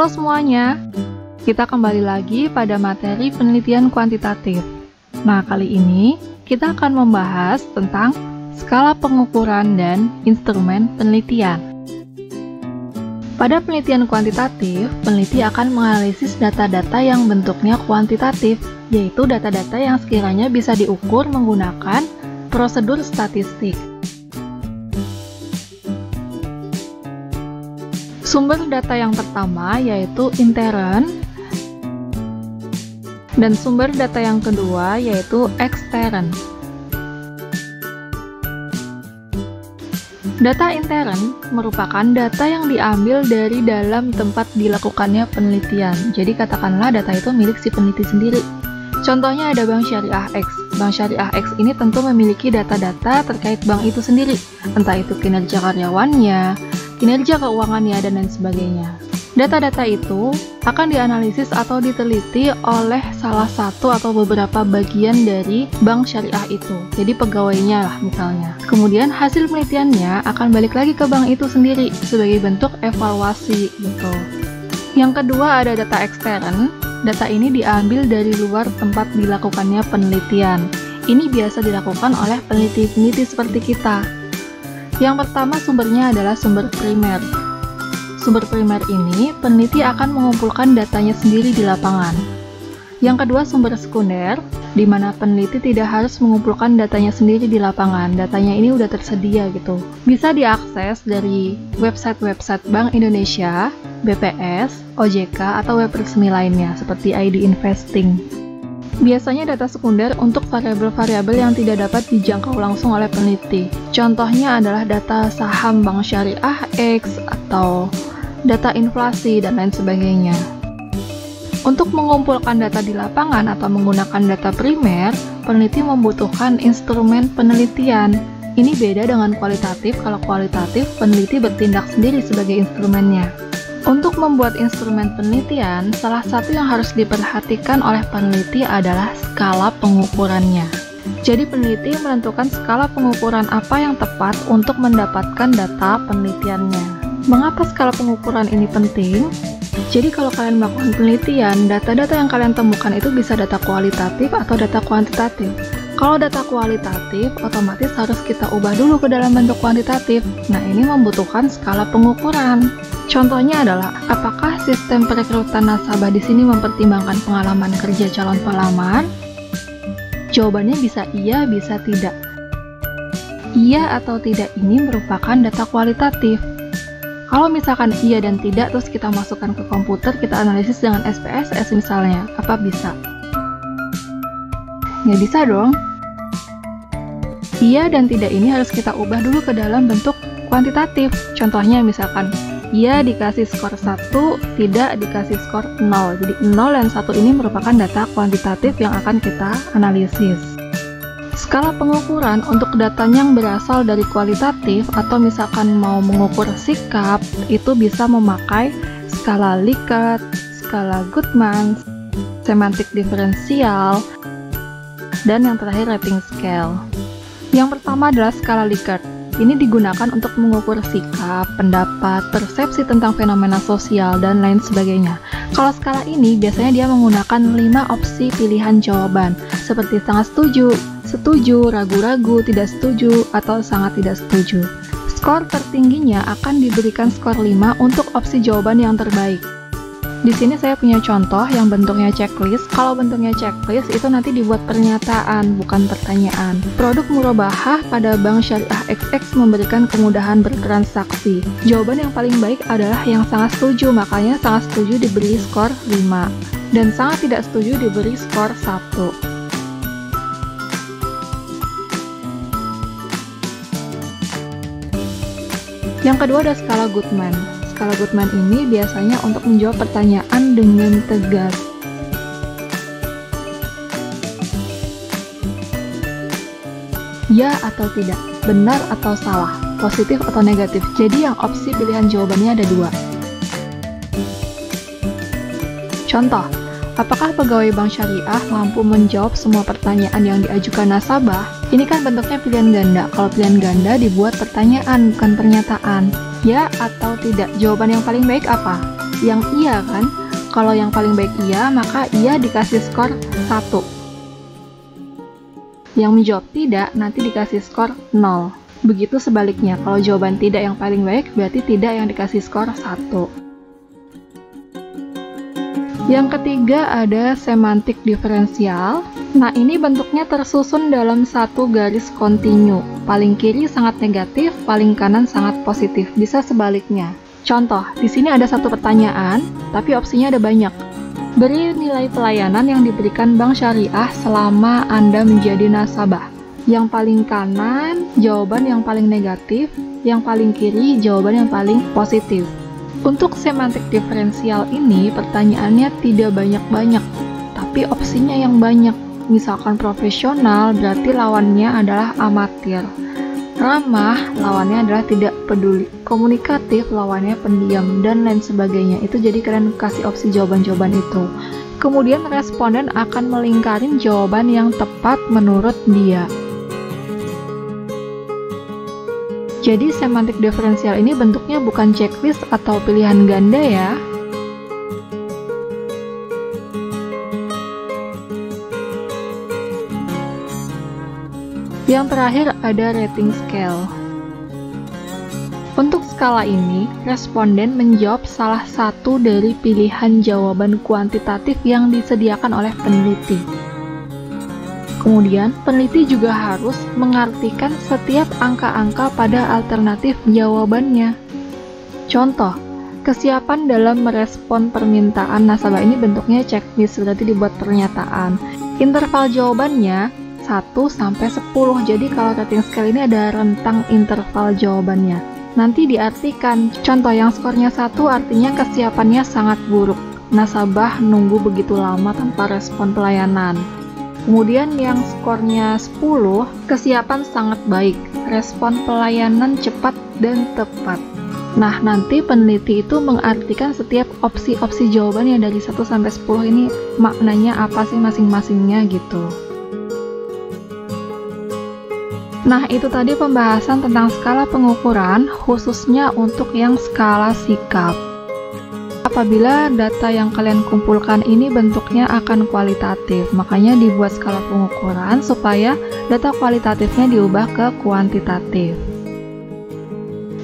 Halo semuanya, kita kembali lagi pada materi penelitian kuantitatif. Nah, kali ini kita akan membahas tentang skala pengukuran dan instrumen penelitian. Pada penelitian kuantitatif, peneliti akan menganalisis data-data yang bentuknya kuantitatif, yaitu data-data yang sekiranya bisa diukur menggunakan prosedur statistik. Sumber data yang pertama yaitu intern, dan sumber data yang kedua yaitu extern. Data intern merupakan data yang diambil dari dalam tempat dilakukannya penelitian. Jadi katakanlah data itu milik si peneliti sendiri. Contohnya ada Bank Syariah X. Bank Syariah X ini tentu memiliki data-data terkait bank itu sendiri, entah itu kinerja karyawannya, kinerja keuangannya, dan lain sebagainya. Data-data itu akan dianalisis atau diteliti oleh salah satu atau beberapa bagian dari bank syariah itu. Jadi pegawainya lah misalnya. Kemudian hasil penelitiannya akan balik lagi ke bank itu sendiri sebagai bentuk evaluasi gitu. Yang kedua ada data ekstern. Data ini diambil dari luar tempat dilakukannya penelitian. Ini biasa dilakukan oleh peneliti-peneliti seperti kita. Yang pertama sumbernya adalah sumber primer. Sumber primer ini peneliti akan mengumpulkan datanya sendiri di lapangan. Yang kedua sumber sekunder, di mana peneliti tidak harus mengumpulkan datanya sendiri di lapangan. Datanya ini udah tersedia gitu. Bisa diakses dari website-website Bank Indonesia, BPS, OJK, atau web resmi lainnya seperti ID Investing. Biasanya data sekunder untuk variabel-variabel yang tidak dapat dijangkau langsung oleh peneliti. Contohnya adalah data saham Bank Syariah X atau data inflasi dan lain sebagainya. Untuk mengumpulkan data di lapangan atau menggunakan data primer, peneliti membutuhkan instrumen penelitian. Ini beda dengan kualitatif. Kalau kualitatif, peneliti bertindak sendiri sebagai instrumennya. Untuk membuat instrumen penelitian, salah satu yang harus diperhatikan oleh peneliti adalah skala pengukurannya. Jadi peneliti menentukan skala pengukuran apa yang tepat untuk mendapatkan data penelitiannya. Mengapa skala pengukuran ini penting? Jadi kalau kalian melakukan penelitian, data-data yang kalian temukan itu bisa data kualitatif atau data kuantitatif. Kalau data kualitatif, otomatis harus kita ubah dulu ke dalam bentuk kuantitatif. Nah, ini membutuhkan skala pengukuran. Contohnya adalah, apakah sistem perekrutan nasabah di sini mempertimbangkan pengalaman kerja calon pelamar? Jawabannya bisa iya, bisa tidak. Iya atau tidak ini merupakan data kualitatif. Kalau misalkan iya dan tidak, terus kita masukkan ke komputer, kita analisis dengan SPSS misalnya, apa bisa? Nggak bisa dong. Iya dan tidak ini harus kita ubah dulu ke dalam bentuk kuantitatif. Contohnya misalkan, iya dikasih skor 1, tidak dikasih skor 0. Jadi 0 dan 1 ini merupakan data kuantitatif yang akan kita analisis. Skala pengukuran untuk datanya yang berasal dari kualitatif atau misalkan mau mengukur sikap, itu bisa memakai skala Likert, skala Goodman, semantik diferensial, dan yang terakhir rating scale. Yang pertama adalah skala Likert. Ini digunakan untuk mengukur sikap, pendapat, persepsi tentang fenomena sosial, dan lain sebagainya. Kalau skala ini biasanya dia menggunakan 5 opsi pilihan jawaban, seperti sangat setuju, setuju, ragu-ragu, tidak setuju, atau sangat tidak setuju. Skor tertingginya akan diberikan skor 5 untuk opsi jawaban yang terbaik. Di sini saya punya contoh yang bentuknya checklist. Kalau bentuknya checklist itu nanti dibuat pernyataan, bukan pertanyaan. Produk murabahah pada Bank Syariah XX memberikan kemudahan bertransaksi. Jawaban yang paling baik adalah yang sangat setuju, makanya sangat setuju diberi skor 5. Dan sangat tidak setuju diberi skor 1. Yang kedua ada skala Goodman. Skala Goodman ini biasanya untuk menjawab pertanyaan dengan tegas. Ya atau tidak, benar atau salah, positif atau negatif. Jadi yang opsi pilihan jawabannya ada 2. Contoh, apakah pegawai bank syariah mampu menjawab semua pertanyaan yang diajukan nasabah? Ini kan bentuknya pilihan ganda. Kalau pilihan ganda dibuat pertanyaan, bukan pernyataan. Ya atau tidak? Jawaban yang paling baik apa? Yang iya kan? Kalau yang paling baik iya, maka ia dikasih skor 1. Yang menjawab tidak, nanti dikasih skor 0. Begitu sebaliknya, kalau jawaban tidak yang paling baik, berarti tidak yang dikasih skor 1. Yang ketiga ada semantik diferensial. Nah, ini bentuknya tersusun dalam satu garis kontinu. Paling kiri sangat negatif, paling kanan sangat positif. Bisa sebaliknya. Contoh, di sini ada satu pertanyaan, tapi opsinya ada banyak. Beri nilai pelayanan yang diberikan bank syariah selama Anda menjadi nasabah. Yang paling kanan, jawaban yang paling negatif. Yang paling kiri, jawaban yang paling positif. Untuk semantik diferensial ini, pertanyaannya tidak banyak-banyak, tapi opsinya yang banyak. Misalkan profesional, berarti lawannya adalah amatir. Ramah, lawannya adalah tidak peduli. Komunikatif, lawannya pendiam, dan lain sebagainya. Itu jadi kalian kasih opsi jawaban-jawaban itu. Kemudian responden akan melingkarin jawaban yang tepat menurut dia. Jadi semantik diferensial ini bentuknya bukan checklist atau pilihan ganda ya. Yang terakhir ada rating scale. Untuk skala ini, responden menjawab salah satu dari pilihan jawaban kuantitatif yang disediakan oleh peneliti. Kemudian, peneliti juga harus mengartikan setiap angka-angka pada alternatif jawabannya. Contoh, kesiapan dalam merespon permintaan nasabah ini bentuknya checklist, berarti dibuat pernyataan. Interval jawabannya 1-10, jadi kalau rating scale ini ada rentang interval jawabannya. Nanti diartikan, contoh yang skornya 1 artinya kesiapannya sangat buruk. Nasabah nunggu begitu lama tanpa respon pelayanan. Kemudian yang skornya 10, kesiapan sangat baik, respon pelayanan cepat dan tepat. Nah, nanti peneliti itu mengartikan setiap opsi-opsi jawabannya dari 1-10 ini maknanya apa sih masing-masingnya gitu. Nah, itu tadi pembahasan tentang skala pengukuran, khususnya untuk yang skala sikap. Apabila data yang kalian kumpulkan ini bentuknya akan kualitatif, makanya dibuat skala pengukuran supaya data kualitatifnya diubah ke kuantitatif.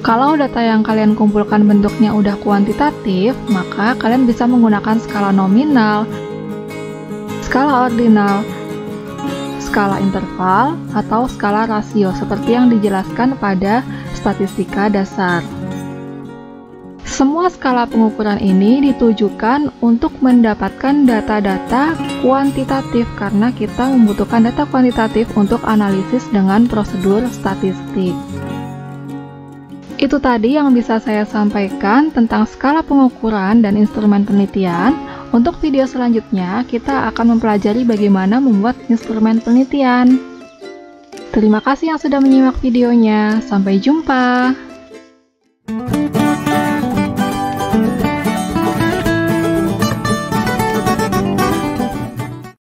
Kalau data yang kalian kumpulkan bentuknya udah kuantitatif, maka kalian bisa menggunakan skala nominal, skala ordinal, skala interval, atau skala rasio seperti yang dijelaskan pada statistika dasar. Semua skala pengukuran ini ditujukan untuk mendapatkan data-data kuantitatif karena kita membutuhkan data kuantitatif untuk analisis dengan prosedur statistik. Itu tadi yang bisa saya sampaikan tentang skala pengukuran dan instrumen penelitian. Untuk video selanjutnya, kita akan mempelajari bagaimana membuat instrumen penelitian. Terima kasih yang sudah menyimak videonya. Sampai jumpa!